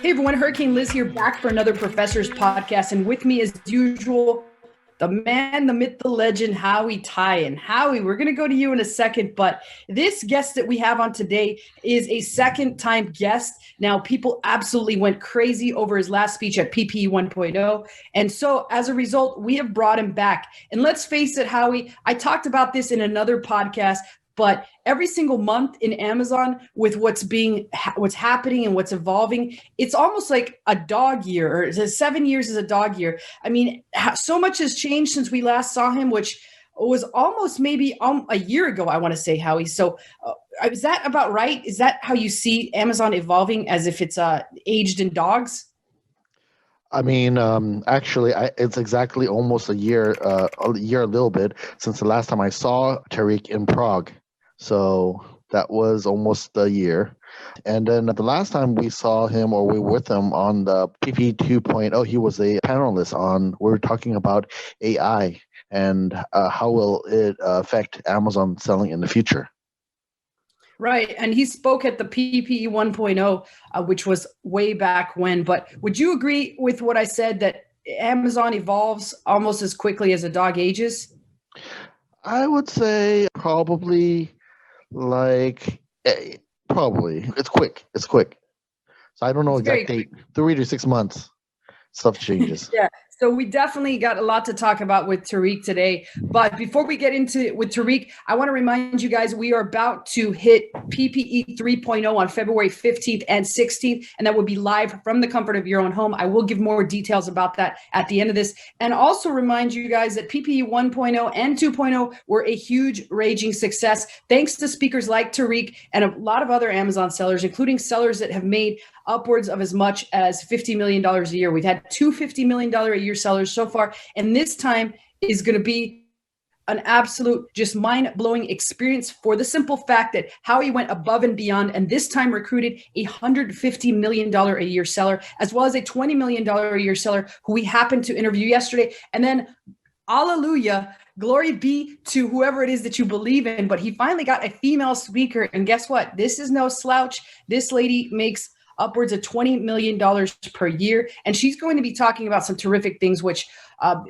Hey everyone, Hurricane Liz here, back for another Professor's Podcast. And with me, as usual, the man, the myth, the legend, Howie Tyan. Howie, we're going to go to you in a second, but this guest that we have on today is a second-time guest. Now, people absolutely went crazy over his last speech at PPE 1.0. And so, as a result, we have brought him back. And let's face it, Howie, I talked about this in another podcast, but every single month in Amazon with what's happening and what's evolving, it's almost like a dog year, or 7 years is a dog year. I mean, so much has changed since we last saw him, which was almost maybe a year ago, I want to say, Howie. So is that about right? Is that how you see Amazon evolving, as if it's aged in dogs? I mean, actually, it's exactly almost a year, a little bit since the last time I saw Tarik in Prague. So that was almost a year. And then the last time we saw him, or we were with him on the PP 2.0, he was a panelist we were talking about AI and how will it affect Amazon selling in the future. Right. And he spoke at the PPE 1.0, which was way back when. But would you agree with what I said, that Amazon evolves almost as quickly as a dog ages? I would say probably probably. It's quick. So I don't know exact date. 3 to 6 months. Stuff changes. Yeah. So we definitely got a lot to talk about with Tarik today. But before we get into it with Tarik, I want to remind you guys, we are about to hit PPE 3.0 on February 15th and 16th, and that will be live from the comfort of your own home. I will give more details about that at the end of this. And also remind you guys that PPE 1.0 and 2.0 were a huge raging success, thanks to speakers like Tarik and a lot of other Amazon sellers, including sellers that have made upwards of as much as $50 million a year. We've had two $50 million a year sellers so far, and this time is going to be an absolute just mind-blowing experience, for the simple fact that Howie went above and beyond, and this time recruited a $150 million a year seller, as well as a $20 million a year seller who we happened to interview yesterday. And then, hallelujah, glory be to whoever it is that you believe in, but he finally got a female speaker, and guess what? This is no slouch. This lady makes upwards of $20 million per year. And she's going to be talking about some terrific things, which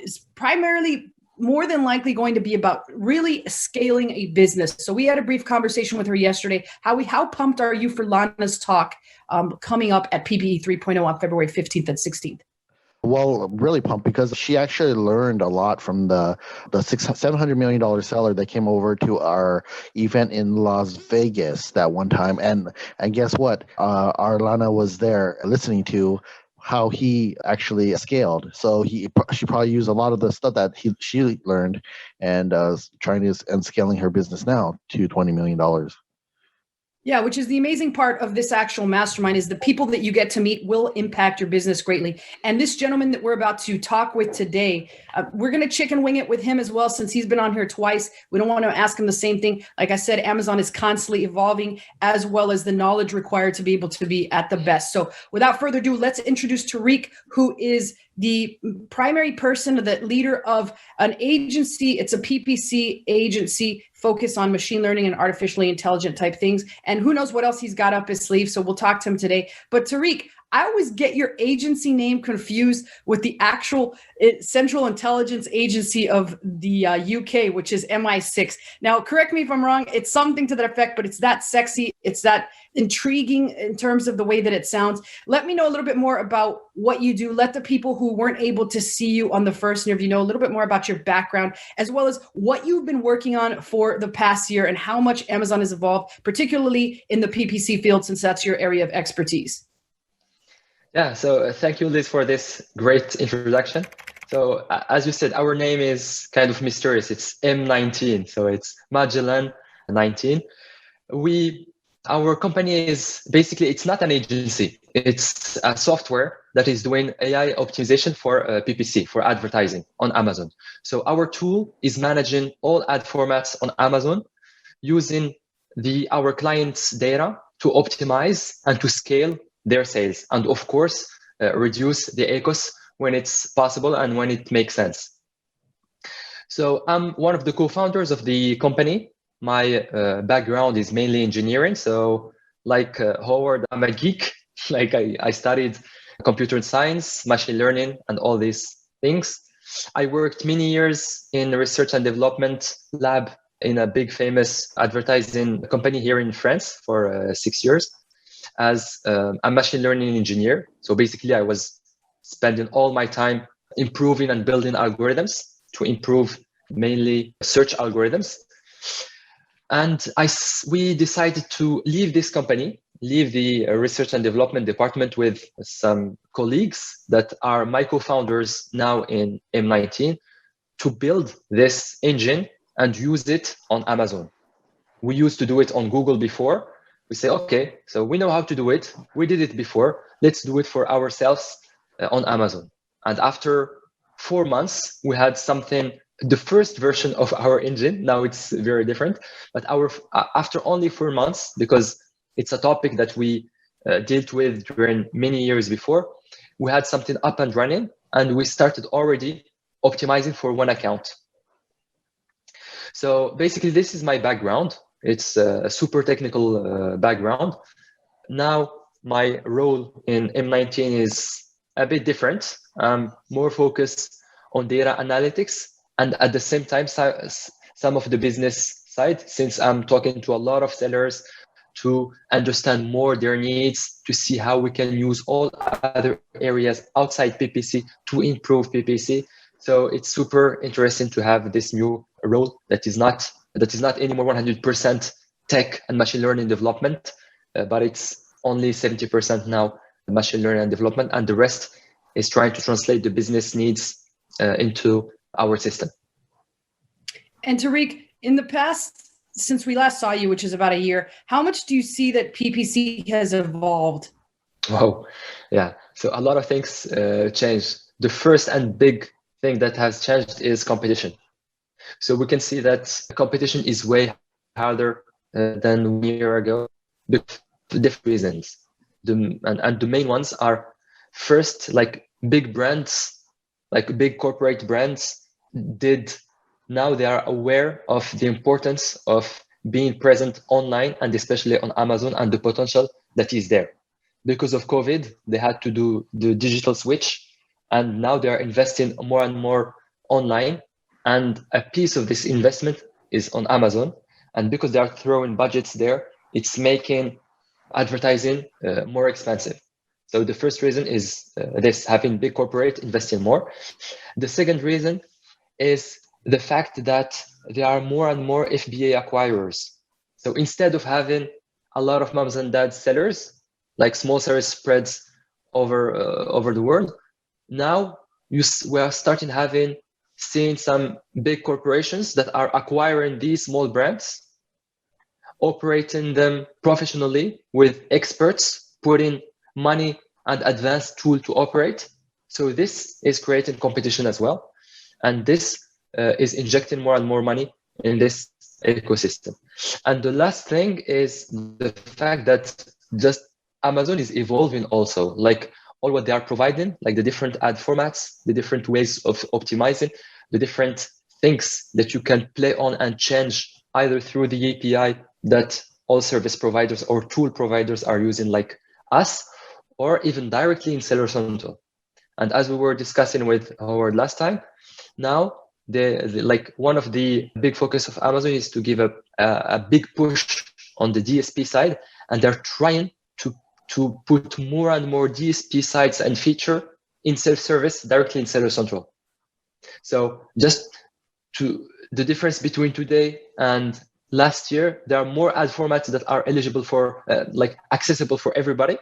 is primarily more than likely going to be about really scaling a business. So we had a brief conversation with her yesterday. How pumped are you for Lana's talk coming up at PPE 3.0 on February 15th and 16th? Well, really pumped, because she actually learned a lot from the $700 million seller that came over to our event in Las Vegas that one time. And guess what? Our Lana was there listening to how he actually scaled. So she probably used a lot of the stuff that she learned and scaling her business now to $20 million. Yeah, which is the amazing part of this actual mastermind, is the people that you get to meet will impact your business greatly. And this gentleman that we're about to talk with today, we're going to chicken wing it with him as well, since he's been on here twice. We don't want to ask him the same thing. Like I said, Amazon is constantly evolving, as well as the knowledge required to be able to be at the best. So without further ado, let's introduce Tarik, who is the primary person, the leader of an agency. It's a PPC agency focused on machine learning and artificially intelligent type things. And who knows what else he's got up his sleeve. So we'll talk to him today. But Tarik, I always get your agency name confused with the actual Central Intelligence Agency of the UK, which is MI6. Now, correct me if I'm wrong. It's something to that effect, but it's that sexy. It's that intriguing in terms of the way that it sounds. Let me know a little bit more about what you do. Let the people who weren't able to see you on the first interview know a little bit more about your background, as well as what you've been working on for the past year and how much Amazon has evolved, particularly in the PPC field, since that's your area of expertise. Yeah, so thank you, Liz, for this great introduction. So as you said, our name is kind of mysterious. It's M19, so it's Magellan 19. Our company is basically, it's not an agency. It's a software that is doing AI optimization for PPC, for advertising on Amazon. So our tool is managing all ad formats on Amazon using our clients' data to optimize and to scale their sales, and of course, reduce the ACOS when it's possible and when it makes sense. So I'm one of the co-founders of the company. My background is mainly engineering. So like Howard, I'm a geek. Like I studied computer science, machine learning, and all these things. I worked many years in a research and development lab in a big famous advertising company here in France for 6 years as a machine learning engineer. So basically I was spending all my time improving and building algorithms to improve mainly search algorithms. And we decided to leave this company, leave the research and development department with some colleagues that are my co-founders now in M19 to build this engine and use it on Amazon. We used to do it on Google before. We say, okay, so we know how to do it. We did it before. Let's do it for ourselves on Amazon. And after 4 months, we had something, the first version of our engine. Now it's very different. But after only 4 months, because it's a topic that we dealt with during many years before, we had something up and running, and we started already optimizing for one account. So basically, this is my background. It's a super technical background. Now, my role in M19 is a bit different. I'm more focused on data analytics and at the same time, some of the business side, since I'm talking to a lot of sellers to understand more their needs, to see how we can use all other areas outside PPC to improve PPC. So it's super interesting to have this new role that is not anymore 100% tech and machine learning development, but it's only 70% now machine learning and development, and the rest is trying to translate the business needs into our system. And Tarik, in the past, since we last saw you, which is about a year, how much do you see that PPC has evolved? Wow, yeah. So a lot of things changed. The first and big thing that has changed is competition. So we can see that competition is way harder than 1 year ago, for different reasons. And the main ones are, first, like big brands, like big corporate brands now they are aware of the importance of being present online and especially on Amazon and the potential that is there. Because of COVID, they had to do the digital switch, and now they are investing more and more online. And a piece of this investment is on Amazon. And because they are throwing budgets there, it's making advertising more expensive. So the first reason is this, having big corporate investing more. The second reason is the fact that there are more and more FBA acquirers. So instead of having a lot of moms and dads sellers, like small sellers spreads over the world, now we are starting seeing some big corporations that are acquiring these small brands, operating them professionally with experts, putting money and advanced tool to operate. So this is creating competition as well. And this is injecting more and more money in this ecosystem. And the last thing is the fact that just Amazon is evolving also, like all what they are providing, like the different ad formats, the different ways of optimizing, the different things that you can play on and change either through the API that all service providers or tool providers are using like us, or even directly in Seller Central. And as we were discussing with Howard last time, now like one of the big focus of Amazon is to give a big push on the DSP side, and they're trying to put more and more DSP sites and feature in self-service directly in Seller Central. So just the difference between today and last year, there are more ad formats that are eligible for like accessible for everybody.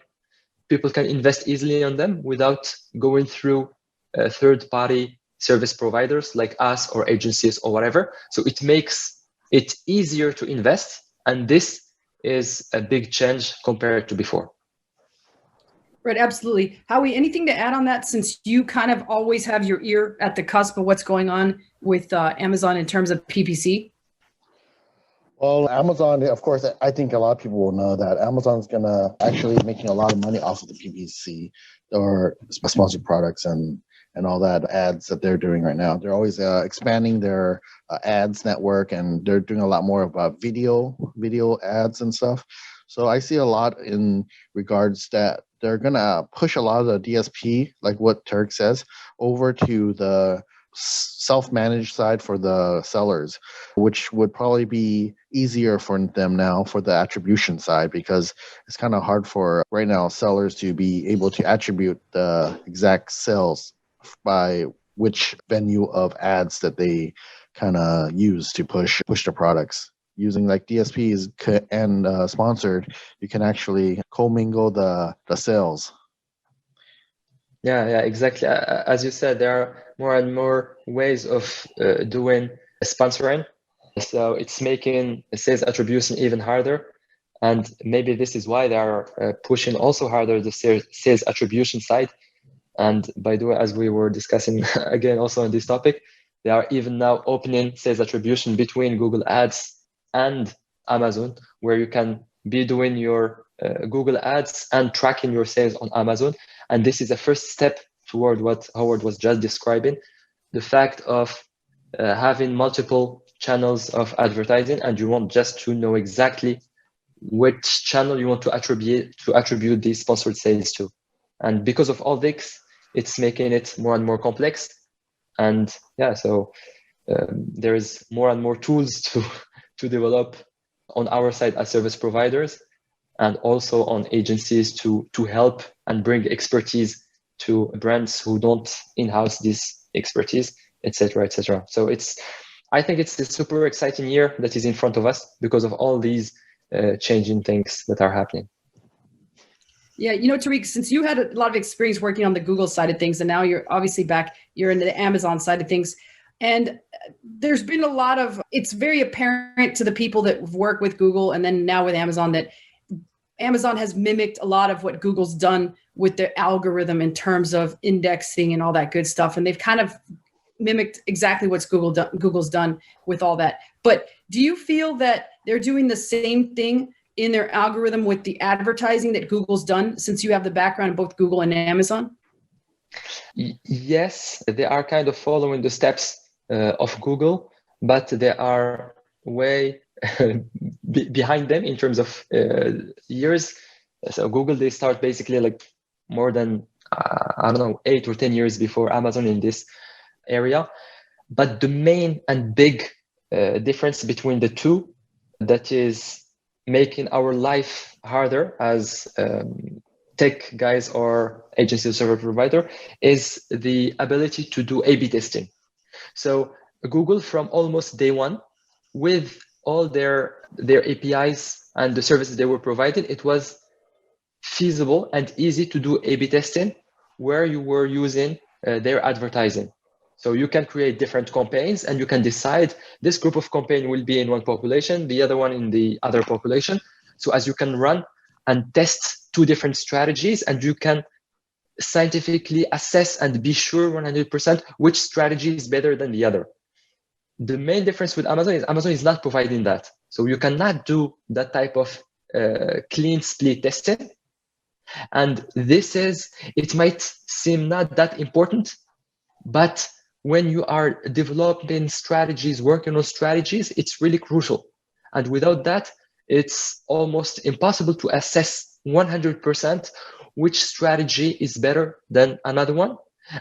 People can invest easily on them without going through third-party service providers like us or agencies or whatever. So it makes it easier to invest. And this is a big change compared to before. Right, absolutely. Howie, anything to add on that, since you kind of always have your ear at the cusp of what's going on with Amazon in terms of PPC? Well, Amazon, of course, I think a lot of people will know that Amazon's going to actually making a lot of money off of the PPC or sponsored products and all that ads that they're doing right now. They're always expanding their ads network, and they're doing a lot more about video ads and stuff. So I see a lot in regards that they're gonna push a lot of the DSP, like what Tarik says, over to the self-managed side for the sellers, which would probably be easier for them now for the attribution side, because it's kind of hard for right now sellers to be able to attribute the exact sales by which venue of ads that they kind of use to push the products. Using like DSPs and sponsored, you can actually commingle the sales. Yeah, exactly. As you said, there are more and more ways of doing sponsoring. So it's making sales attribution even harder. And maybe this is why they are pushing also harder the sales attribution side. And by the way, as we were discussing again also on this topic, they are even now opening sales attribution between Google Ads and Amazon, where you can be doing your Google Ads and tracking your sales on Amazon. And this is a first step toward what Howard was just describing, the fact of having multiple channels of advertising, and you want just to know exactly which channel you want to attribute these sponsored sales to. And because of all this, it's making it more and more complex. And yeah, so there is more and more tools to develop on our side as service providers, and also on agencies to help and bring expertise to brands who don't in-house this expertise, etc., etc. So I think it's a super exciting year that is in front of us because of all these changing things that are happening. Yeah, Tarik, since you had a lot of experience working on the Google side of things, and now you're obviously you're in the Amazon side of things, and there's been a lot of, it's very apparent to the people that work with Google and then now with Amazon that Amazon has mimicked a lot of what Google's done with their algorithm in terms of indexing and all that good stuff. And they've kind of mimicked exactly what's Google's done with all that. But do you feel that they're doing the same thing in their algorithm with the advertising that Google's done, since you have the background in both Google and Amazon? Yes, they are kind of following the steps of Google, but they are way behind them in terms of years. So Google, they start basically like more than, 8 or 10 years before Amazon in this area. But the main and big difference between the two, that is making our life harder as tech guys or agency service provider, is the ability to do A/B testing. So Google, from almost day one, with all their APIs and the services they were providing, it was feasible and easy to do A/B testing where you were using their advertising. So you can create different campaigns and you can decide this group of campaign will be in one population, the other one in the other population. So as you can run and test two different strategies, and you can scientifically assess and be sure 100% which strategy is better than the other. The main difference with Amazon is not providing that. So you cannot do that type of clean split testing. And it might seem not that important, but when you are developing strategies, working on strategies, it's really crucial. And without that, it's almost impossible to assess 100% which strategy is better than another one.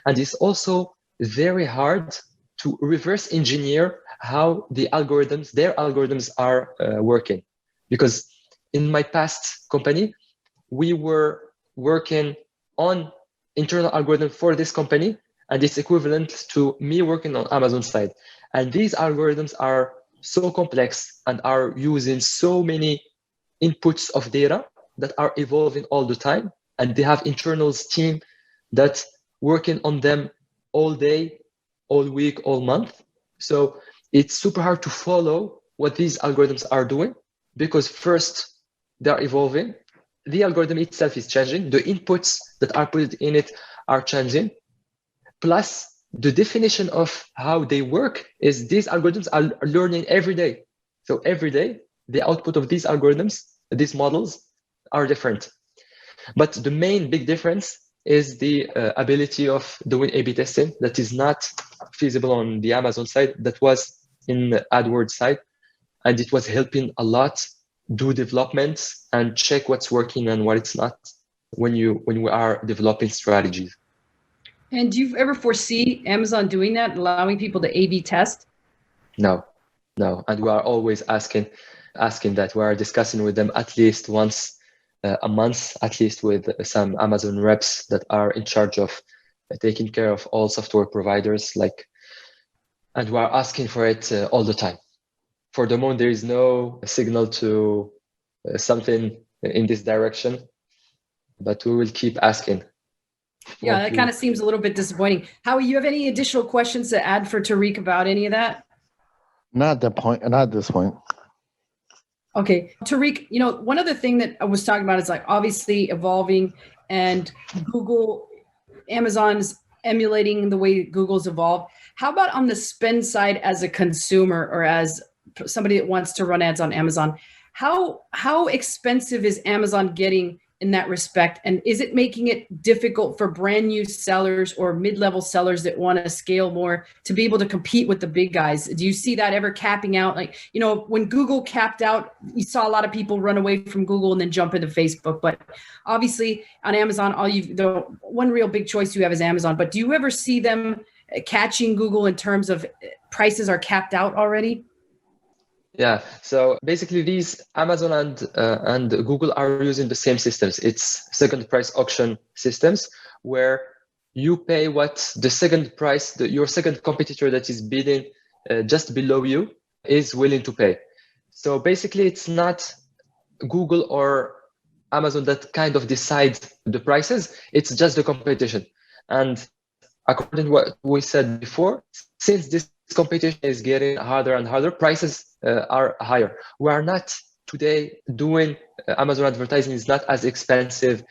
And it's also very hard to reverse engineer how their algorithms are working. Because in my past company, we were working on internal algorithm for this company, and it's equivalent to me working on Amazon side. And these algorithms are so complex and are using so many inputs of data that are evolving all the time. And they have internal team that working on them all day, all week, all month. So it's super hard to follow what these algorithms are doing, because first, they're evolving. The algorithm itself is changing. The inputs that are put in it are changing. Plus, the definition of how they work is these algorithms are learning every day. So every day, the output of these algorithms, these models, are different. But the main big difference is the ability of doing A/B testing that is not feasible on the Amazon side, that was in the AdWords side. And it was helping a lot do developments and check what's working and what it's not. when we are developing strategies. And do you ever foresee Amazon doing that, allowing people to A/B test? No, and we are always asking that. We are discussing with them at least once a month, at least with some Amazon reps that are in charge of taking care of all software providers, and we are asking for it all the time. For the moment, there is no signal to something in this direction, but we will keep asking. Yeah, that kind of seems a little bit disappointing. Howie, you have any additional questions to add for Tarik about any of that? Not at this point. Okay, Tarik, one other thing that I was talking about is obviously evolving, and Amazon's emulating the way Google's evolved. How about on the spend side as a consumer or as somebody that wants to run ads on Amazon? How expensive is Amazon getting in that respect? And is it making it difficult for brand new sellers or mid-level sellers that want to scale more to be able to compete with the big guys? Do you see that ever capping out? When Google capped out, you saw a lot of people run away from Google and then jump into Facebook. But obviously on Amazon, the one real big choice you have is Amazon. But do you ever see them catching Google in terms of prices are capped out already? Yeah, so basically these Amazon and Google are using the same systems. It's second price auction systems where you pay what the second price, your second competitor that is bidding just below you is willing to pay. So basically it's not Google or Amazon that kind of decide the prices, it's just the competition. And according to what we said before, since this competition is getting harder and harder, prices are higher. We are not today doing Amazon advertising is not as expensive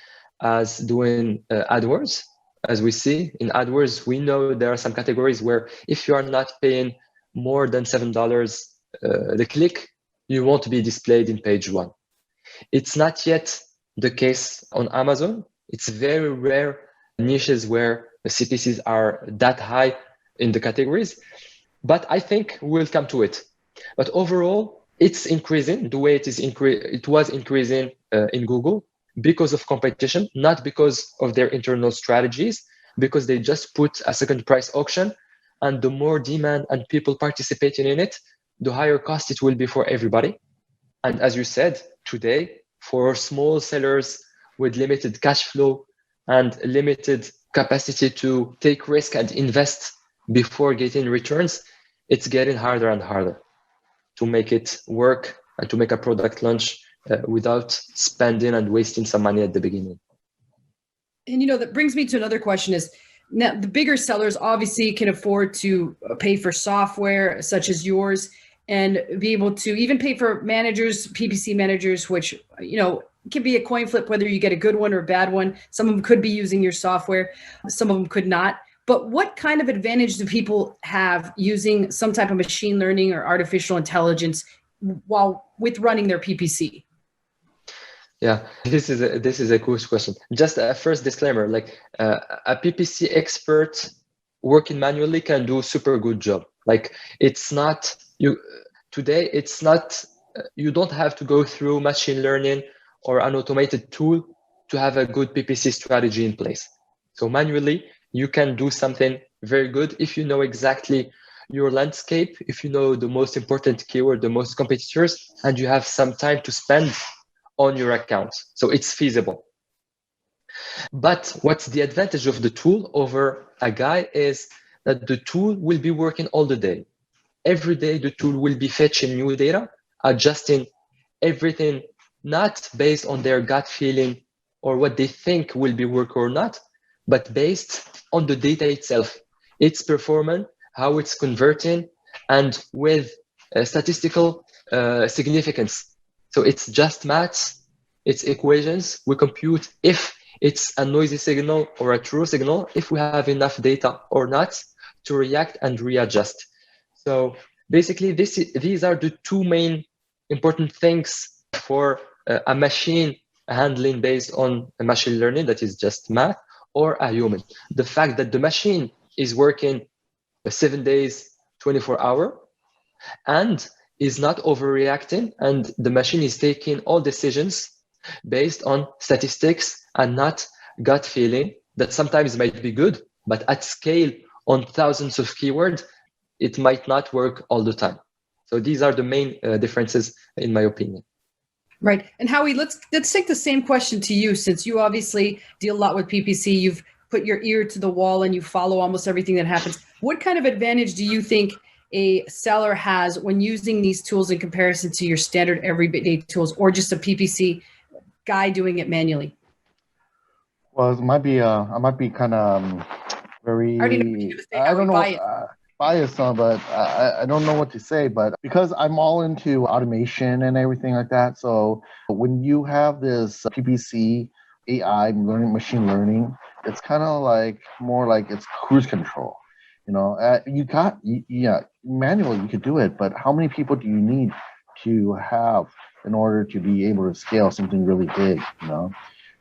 as doing AdWords. As we see in AdWords, we know there are some categories where if you are not paying more than $7 the click, you won't be displayed in page one. It's not yet the case on Amazon. It's very rare niches where the CPCs are that high in the categories, but I think we'll come to it. But overall, it's increasing the way it was increasing in Google because of competition, not because of their internal strategies, because they just put a second price auction, and the more demand and people participating in it, the higher cost it will be for everybody. And as you said, today, for small sellers with limited cash flow and limited capacity to take risk and invest before getting returns, it's getting harder and harder to make it work and to make a product launch without spending and wasting some money at the beginning. And that brings me to another question is, now the bigger sellers obviously can afford to pay for software such as yours and be able to even pay for managers, PPC managers, which, can be a coin flip whether you get a good one or a bad one. Some of them could be using your software, some of them could not. But what kind of advantage do people have using some type of machine learning or artificial intelligence with running their PPC? Yeah, this is a good question. Just a first disclaimer, a PPC expert working manually can do super good job. It's not today. It's not you don't have to go through machine learning or an automated tool to have a good PPC strategy in place. So manually, you can do something very good if you know exactly your landscape, if you know the most important keyword, the most competitors, and you have some time to spend on your account. So it's feasible. But what's the advantage of the tool over a guy is that the tool will be working all the day. Every day, the tool will be fetching new data, adjusting everything, not based on their gut feeling or what they think will be work or not, but based on the data itself, its performance, how it's converting, and with statistical significance. So it's just maths, it's equations. We compute if it's a noisy signal or a true signal, if we have enough data or not to react and readjust. So basically, these are the two main important things for a machine handling based on a machine learning that is just math, or a human. The fact that the machine is working 7 days, 24 hours, and is not overreacting, and the machine is taking all decisions based on statistics and not gut feeling that sometimes might be good, but at scale on thousands of keywords, it might not work all the time. So these are the main differences, in my opinion. Right. And Howie, let's take the same question to you, since you obviously deal a lot with PPC. You've put your ear to the wall and you follow almost everything that happens. What kind of advantage do you think a seller has when using these tools in comparison to your standard everyday tools, or just a PPC guy doing it manually? Well, it might be I might be kind of very. I already know what you're going to say. I don't know. Biased. Biased, but I don't know what to say. But because I'm all into automation and everything like that, so when you have this PPC AI machine learning, it's kind of like more like it's cruise control. You know, manually you could do it, but how many people do you need to have in order to be able to scale something really big? You know,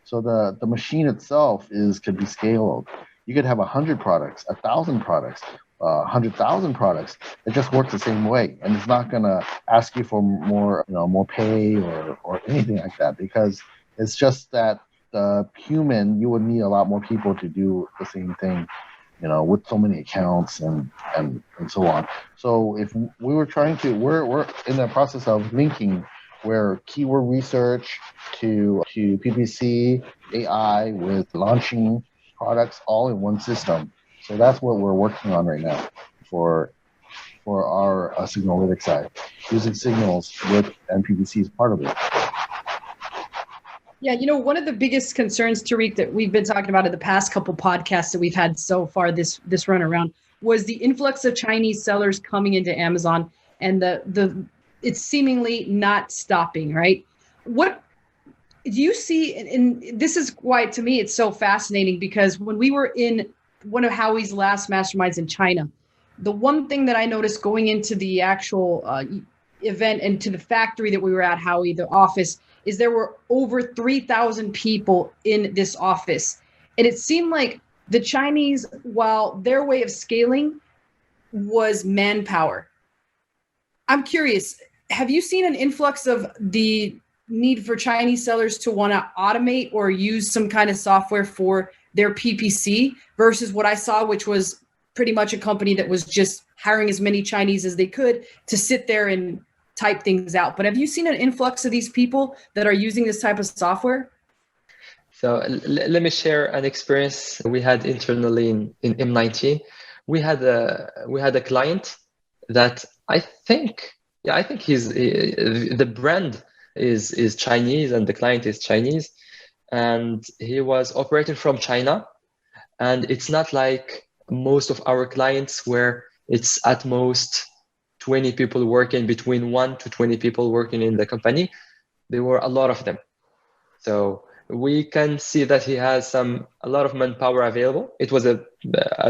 so the machine itself could be scaled. You could have 100 products, 1,000 products, 100,000 products. It just works the same way, and it's not gonna ask you for more, more pay or anything like that, because it's just that the human, you would need a lot more people to do the same thing, with so many accounts and so on. So if we were trying to, we're in the process of linking where keyword research to PPC AI with launching products all in one system. So that's what we're working on right now for our Signallytics side, using signals with PPC as part of it. Yeah, one of the biggest concerns, Tarik, that we've been talking about in the past couple podcasts that we've had so far this run around was the influx of Chinese sellers coming into Amazon, and it's seemingly not stopping, right? What do you see? And this is why, to me, it's so fascinating, because when we were in one of Howie's last masterminds in China, the one thing that I noticed going into the actual event and to the factory that we were at, Howie, the office, is there were over 3,000 people in this office. And it seemed like the Chinese, while their way of scaling was manpower. I'm curious, have you seen an influx of the need for Chinese sellers to want to automate or use some kind of software for their PPC versus what I saw, which was pretty much a company that was just hiring as many Chinese as they could to sit there and type things out? But have you seen an influx of these people that are using this type of software? So let me share an experience we had internally in M19. We had a client that I think the brand is Chinese and the client is Chinese, and he was operating from China. And it's not like most of our clients where it's at most 20 people working, between 1 to 20 people working in the company. There were a lot of them. So we can see that he has a lot of manpower available. It was a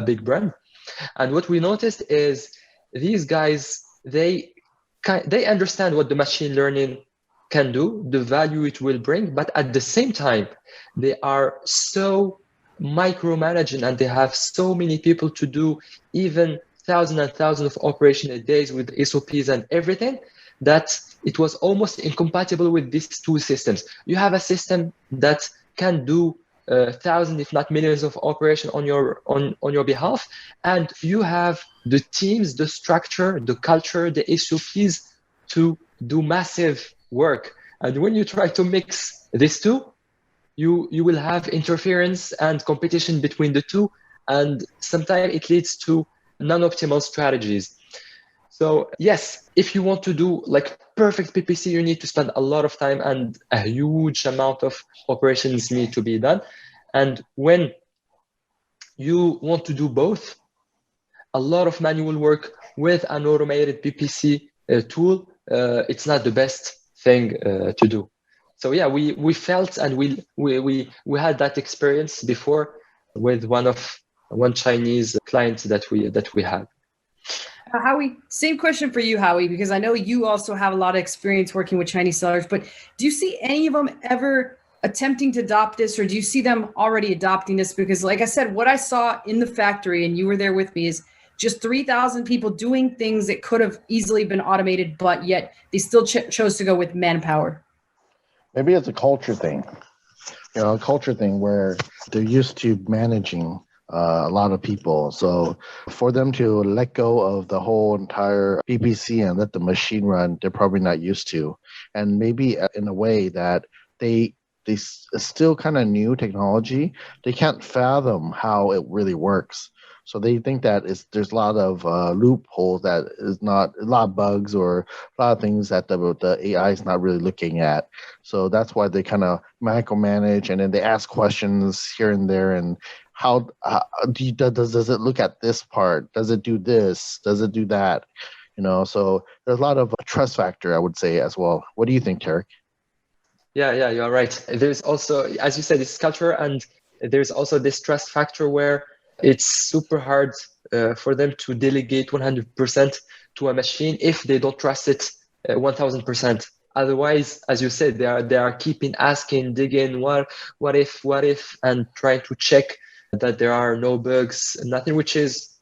big brand. And what we noticed is these guys, they understand what the machine learning can do, the value it will bring, but at the same time, they are so micromanaging and they have so many people to do even thousands and thousands of operational days with SOPs and everything, that it was almost incompatible with these two systems. You have a system that can do thousands, if not millions, of operation on your behalf, and you have the teams, the structure, the culture, the SOPs to do massive work. And when you try to mix these two, you will have interference and competition between the two, and sometimes it leads to non-optimal strategies. So yes, if you want to do like perfect PPC, you need to spend a lot of time and a huge amount of operations need to be done. And when you want to do both, a lot of manual work with an automated PPC tool, it's not the best thing to do. So yeah, we felt and we had that experience before with one Chinese client that we had. Howie, same question for you, Howie, because I know you also have a lot of experience working with Chinese sellers, but do you see any of them ever attempting to adopt this, or do you see them already adopting this? Because like I said, what I saw in the factory, and you were there with me, is just 3,000 people doing things that could have easily been automated, but yet they still chose to go with manpower. Maybe it's a culture thing. a culture thing where they're used to managing a lot of people. So for them to let go of the whole entire PPC and let the machine run, they're probably not used to. And maybe in a way that it's still kind of new technology. They can't fathom how it really works. So they think that there's a lot of loopholes, that is not a lot of bugs or a lot of things that the AI is not really looking at. So that's why they kind of micromanage, and then they ask questions here and there. And how does it look at this part? Does it do this? Does it do that? So there's a lot of trust factor, I would say, as well. What do you think, Tarik? Yeah, you're right. There's also, as you said, it's culture, and there's also this trust factor where it's super hard for them to delegate 100% to a machine if they don't trust it 1000%. Otherwise, as you said, they are keeping asking, digging, what if, and trying to check that there are no bugs, nothing, which is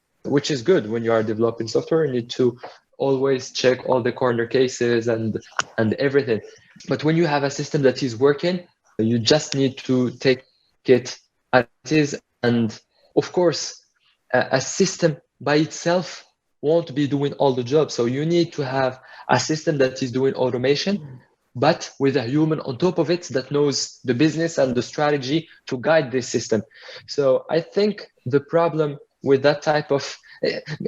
good when you are developing software. You need to always check all the corner cases and everything. But when you have a system that is working, you just need to take it as it is. And of course, a system by itself won't be doing all the job. So you need to have a system that is doing automation, but with a human on top of it that knows the business and the strategy to guide this system. So I think the problem with that type of,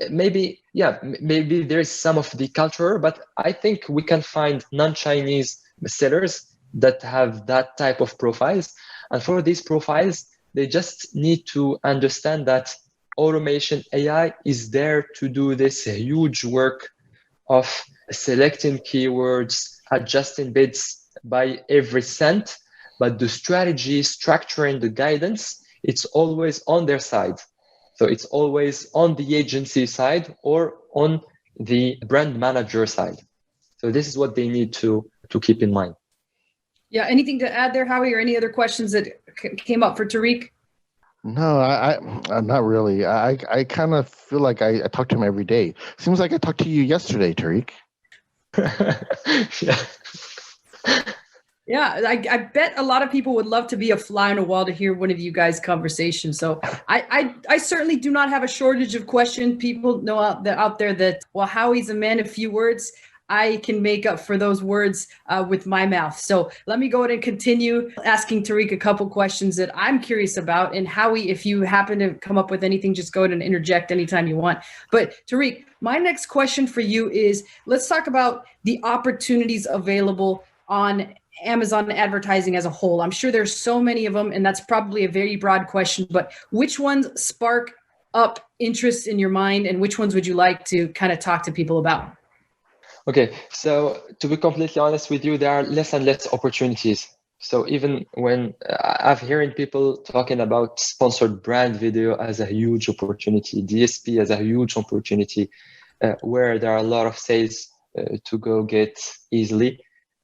maybe there's some of the culture, but I think we can find non-Chinese sellers that have that type of profiles. And for these profiles, they just need to understand that automation AI is there to do this huge work of selecting keywords, adjusting bids by every cent, but the strategy, structuring the guidance, it's always on their side. So it's always on the agency side or on the brand manager side. So this is what they need to keep in mind. Yeah. Anything to add there, Howie, or any other questions that came up for Tarik? No, I'm not really. I kind of feel like I talk to him every day. Seems like I talked to you yesterday, Tarik. Yeah, I bet a lot of people would love to be a fly on a wall to hear one of you guys' conversation. So I certainly do not have a shortage of questions. People know out there that, well, Howie's a man of few words. I can make up for those words with my mouth. So let me go ahead and continue asking Tarik a couple questions that I'm curious about. And Howie, if you happen to come up with anything, just go ahead and interject anytime you want. But Tarik, my next question for you is, let's talk about the opportunities available on Amazon advertising as a whole. I'm sure there's so many of them, and that's probably a very broad question, but which ones spark up interest in your mind, and which ones would you like to kind of talk to people about? Okay, so to be completely honest with you, there are less and less opportunities. So even when I've hearing people talking about sponsored brand video as a huge opportunity, DSP as a huge opportunity, where there are a lot of sales to go get easily.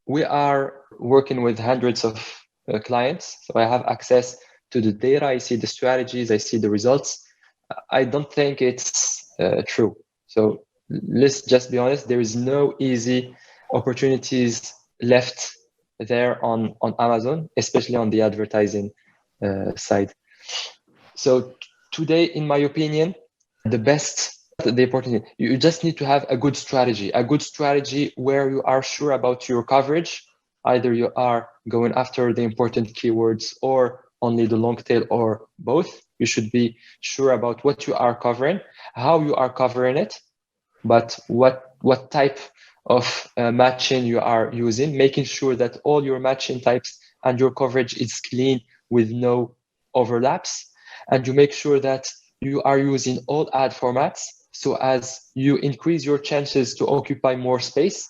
We are working with hundreds of clients, so I have access to the data, I see the strategies, I see the results. I don't think it's true. So let's just be honest, there is no easy opportunities left there on Amazon, especially on the advertising side. So today, in my opinion, the opportunity, you just need to have a good strategy where you are sure about your coverage. Either you are going after the important keywords or only the long tail, or both. You should be sure about what you are covering, how you are covering it, but what type of matching you are using, making sure that all your matching types and your coverage is clean with no overlaps. And you make sure that you are using all ad formats so as you increase your chances to occupy more space,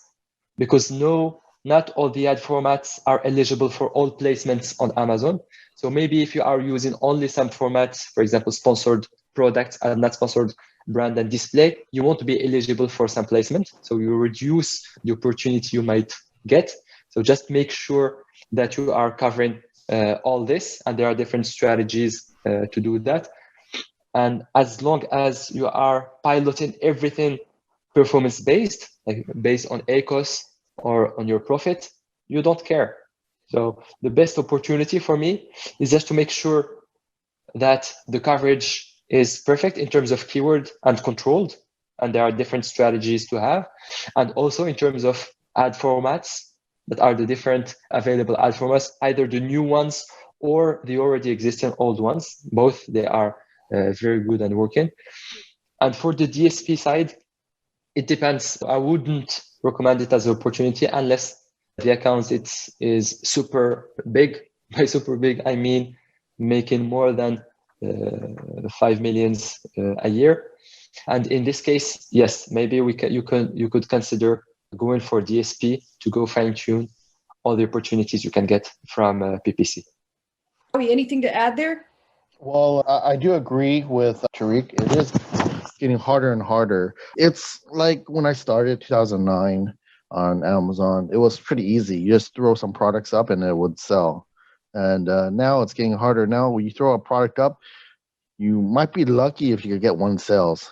because not all the ad formats are eligible for all placements on Amazon. So maybe if you are using only some formats, for example, sponsored products and not sponsored brand and display, you won't be eligible for some placement. So you reduce the opportunity you might get. So just make sure that you are covering all this, and there are different strategies to do that. And as long as you are piloting everything performance-based, like based on ACOS or on your profit, you don't care. So the best opportunity for me is just to make sure that the coverage is perfect in terms of keyword and controlled, and there are different strategies to have, and also in terms of ad formats, that are the different available ad formats, either the new ones or the already existing old ones. Both, they are very good and working. And for the DSP side, it depends. I wouldn't recommend it as an opportunity unless the account is super big. By super big, I mean making more than 5 millions a year. And in this case, yes, maybe you could consider going for DSP to go fine tune all the opportunities you can get from PPC. Anything to add there? Well, I do agree with Tarik. It is getting harder and harder. It's like when I started 2009 on Amazon, it was pretty easy. You just throw some products up and it would sell. And now it's getting harder. Now when you throw a product up, you might be lucky if you could get one sales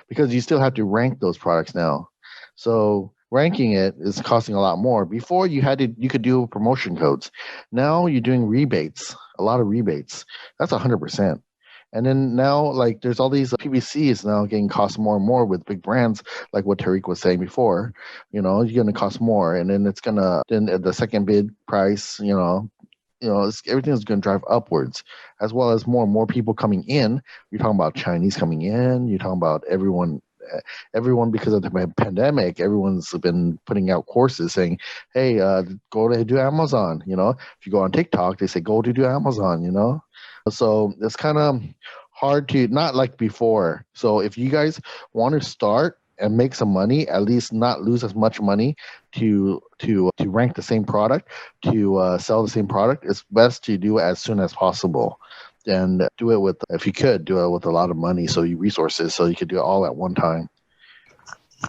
because you still have to rank those products now. So ranking it is costing a lot more. Before you could do promotion codes. Now you're doing rebates, a lot of rebates. That's 100%. And then now, like, there's all these PPCs now getting cost more and more with big brands, like what Tarik was saying before. You're going to cost more, and then then the second bid price, everything is going to drive upwards, as well as more and more people coming in. You're talking about Chinese coming in. You're talking about everyone because of the pandemic. Everyone's been putting out courses saying, "Hey, go to do Amazon." If you go on TikTok, they say, "Go to do Amazon." So it's kind of hard to, not like before. So if you guys want to start and make some money, at least not lose as much money to rank the same product, to sell the same product, it's best to do it as soon as possible. And do it if you could, do it with a lot of money, so resources, so you could do it all at one time.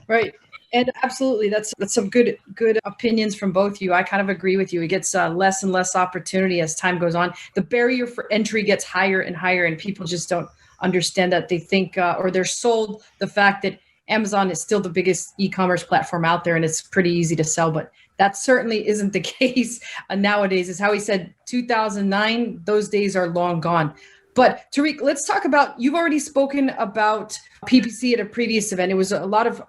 Right. And absolutely, that's some good opinions from both of you. I kind of agree with you. It gets less and less opportunity as time goes on. The barrier for entry gets higher and higher, and people just don't understand that. They think, or they're sold the fact that Amazon is still the biggest e-commerce platform out there, and it's pretty easy to sell. But that certainly isn't the case nowadays. As Howie said, 2009, those days are long gone. But Tarik, let's talk about, you've already spoken about PPC at a previous event. It was a lot of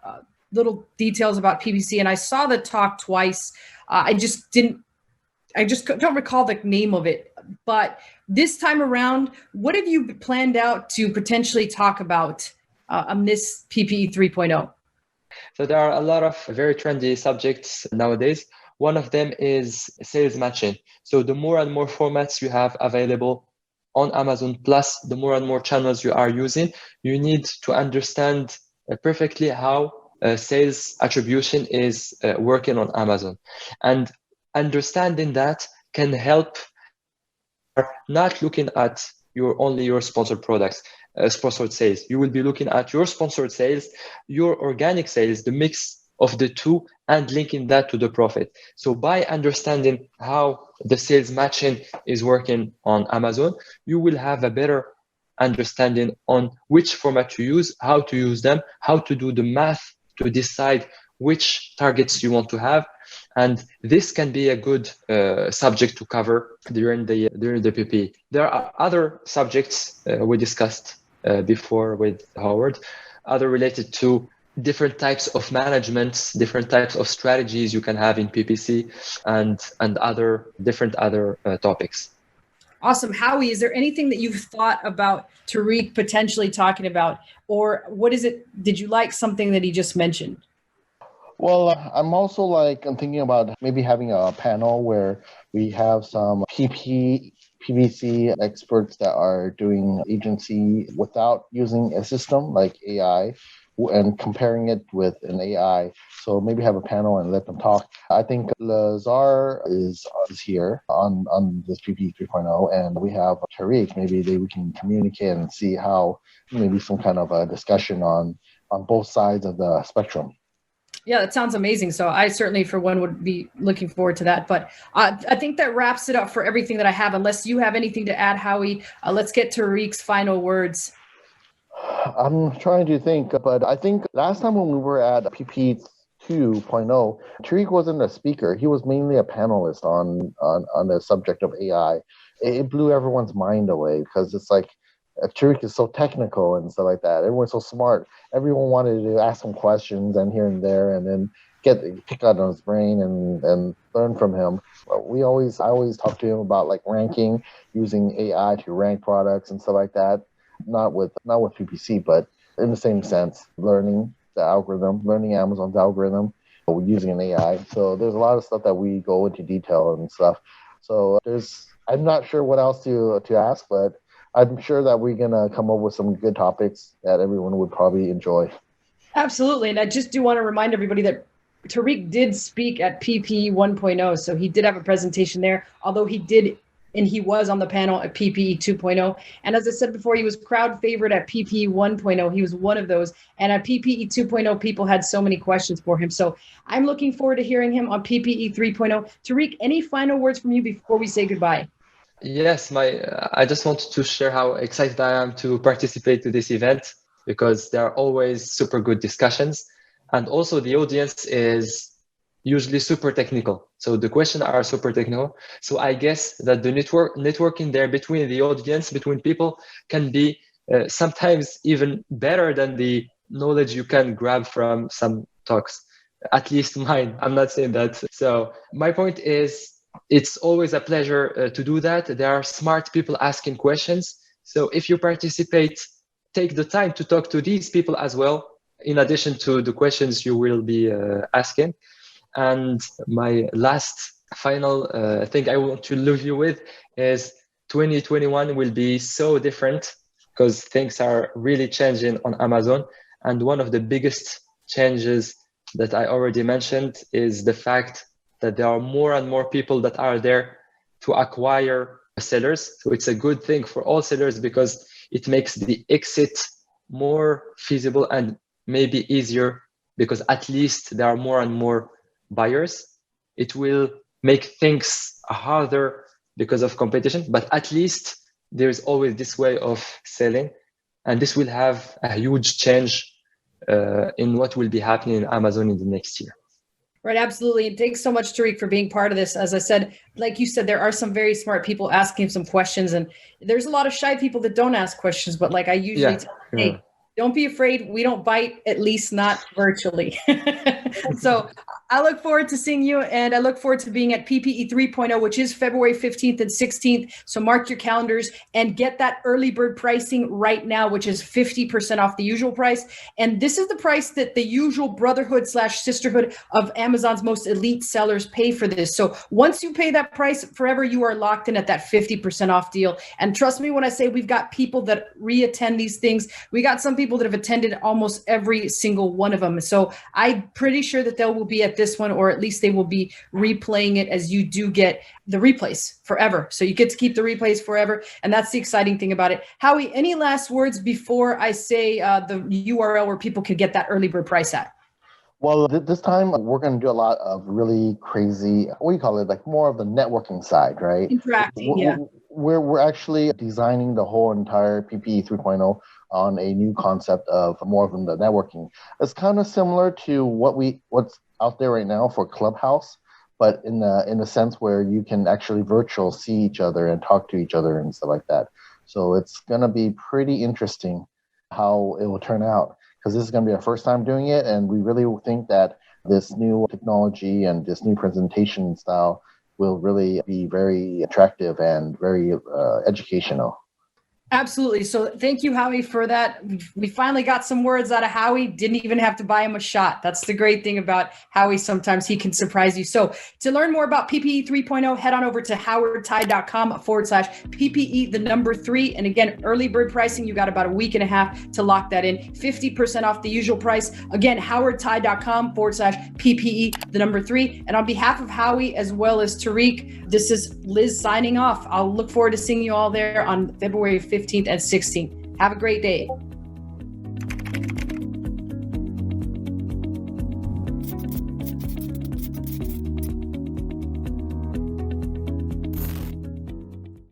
little details about PPC, and I saw the talk twice. I just don't recall the name of it. But this time around, what have you planned out to potentially talk about on this PPE 3.0? So there are a lot of very trendy subjects nowadays. One of them is sales matching. So the more and more formats you have available on Amazon, plus the more and more channels you are using, you need to understand perfectly how sales attribution is working on Amazon. And understanding that can help not looking at only your sponsored products, sponsored sales. You will be looking at your sponsored sales, your organic sales, the mix of the two, and linking that to the profit. So by understanding how the sales matching is working on Amazon, you will have a better understanding on which format to use, how to use them, how to do the math to decide which targets you want to have. And this can be a good subject to cover during the PP. There are other subjects we discussed before with Howard, other related to different types of management, different types of strategies you can have in PPC, and other topics. Awesome. Howie, is there anything that you've thought about Tarik potentially talking about, or what is it? Did you like something that he just mentioned? Well, I'm also I'm thinking about maybe having a panel where we have some PPC experts that are doing agency without using a system like AI, and comparing it with an AI. So maybe have a panel and let them talk. I think Lazar is here on this PP 3.0, and we have Tarik. Maybe we can communicate and see how maybe some kind of a discussion on both sides of the spectrum. Yeah, that sounds amazing. So I certainly, for one, would be looking forward to that. But I think that wraps it up for everything that I have. Unless you have anything to add, Howie, let's get to Tarik's final words. I'm trying to think, but I think last time when we were at PP 2.0, Tarik wasn't a speaker. He was mainly a panelist on the subject of AI. It blew everyone's mind away because it's like Tarik is so technical and stuff like that. Everyone's so smart. Everyone wanted to ask him questions and here and there, and then pick out on his brain and learn from him. I always talk to him about like ranking, using AI to rank products and stuff like that. Not with PPC, but in the same sense, learning the algorithm, learning Amazon's algorithm, using an AI. So there's a lot of stuff that we go into detail and stuff. So I'm not sure what else to ask, but I'm sure that we're gonna come up with some good topics that everyone would probably enjoy. Absolutely. And I just do want to remind everybody that Tarik did speak at PPE 1.0. So he did have a presentation there, although he was on the panel at PPE 2.0. And as I said before, he was crowd favorite at PPE 1.0. He was one of those. And at PPE 2.0, people had so many questions for him. So I'm looking forward to hearing him on PPE 3.0. Tarik, any final words from you before we say goodbye? Yes, I just wanted to share how excited I am to participate to this event because there are always super good discussions. And also the audience is usually super technical. So the questions are super technical. So I guess that the networking there between the audience, between people can be sometimes even better than the knowledge you can grab from some talks, at least mine. I'm not saying that. So my point is, it's always a pleasure to do that. There are smart people asking questions. So if you participate, take the time to talk to these people as well, in addition to the questions you will be asking. And my last final thing I want to leave you with is 2021 will be so different because things are really changing on Amazon. And one of the biggest changes that I already mentioned is the fact that there are more and more people that are there to acquire sellers. So it's a good thing for all sellers because it makes the exit more feasible and maybe easier because at least there are more and more buyers. It will make things harder because of competition, but at least there's always this way of selling. And this will have a huge change in what will be happening in Amazon in the next year. Right, absolutely. And thanks so much, Tarik, for being part of this. As I said, like you said, there are some very smart people asking some questions, and there's a lot of shy people that don't ask questions. But like I usually tell, hey, don't be afraid. We don't bite, at least not virtually. So I look forward to seeing you, and I look forward to being at PPE 3.0, which is February 15th and 16th. So mark your calendars and get that early bird pricing right now, which is 50% off the usual price. And this is the price that the usual brotherhood / sisterhood of Amazon's most elite sellers pay for this. So once you pay that price forever, you are locked in at that 50% off deal. And trust me when I say we've got people that re-attend these things. We got some people that have attended almost every single one of them. So I'm pretty sure that they will be at this one, or at least they will be replaying it, as you do get the replays forever. So you get to keep the replays forever. And that's the exciting thing about it. Howie, any last words before I say the URL where people can get that early bird price at? Well, this time we're going to do a lot of really crazy, what do you call it? Like more of the networking side, right? Interacting, yeah. We're actually designing the whole entire PPE 3.0 on a new concept of more of the networking. It's kind of similar to what's out there right now for Clubhouse, but in the sense where you can actually virtual see each other and talk to each other and stuff like that. So it's going to be pretty interesting how it will turn out, because this is going to be our first time doing it, and we really think that this new technology and this new presentation style will really be very attractive and very educational. Absolutely. So thank you, Howie, for that. We finally got some words out of Howie. Didn't even have to buy him a shot. That's the great thing about Howie. Sometimes he can surprise you. So to learn more about PPE 3.0, head on over to howardtai.com/PPE 3. And again, early bird pricing, you got about a week and a half to lock that in. 50% off the usual price. Again, howardtai.com/PPE 3. And on behalf of Howie, as well as Tarik, this is Liz signing off. I'll look forward to seeing you all there on February 15th and 16th. Have a great day.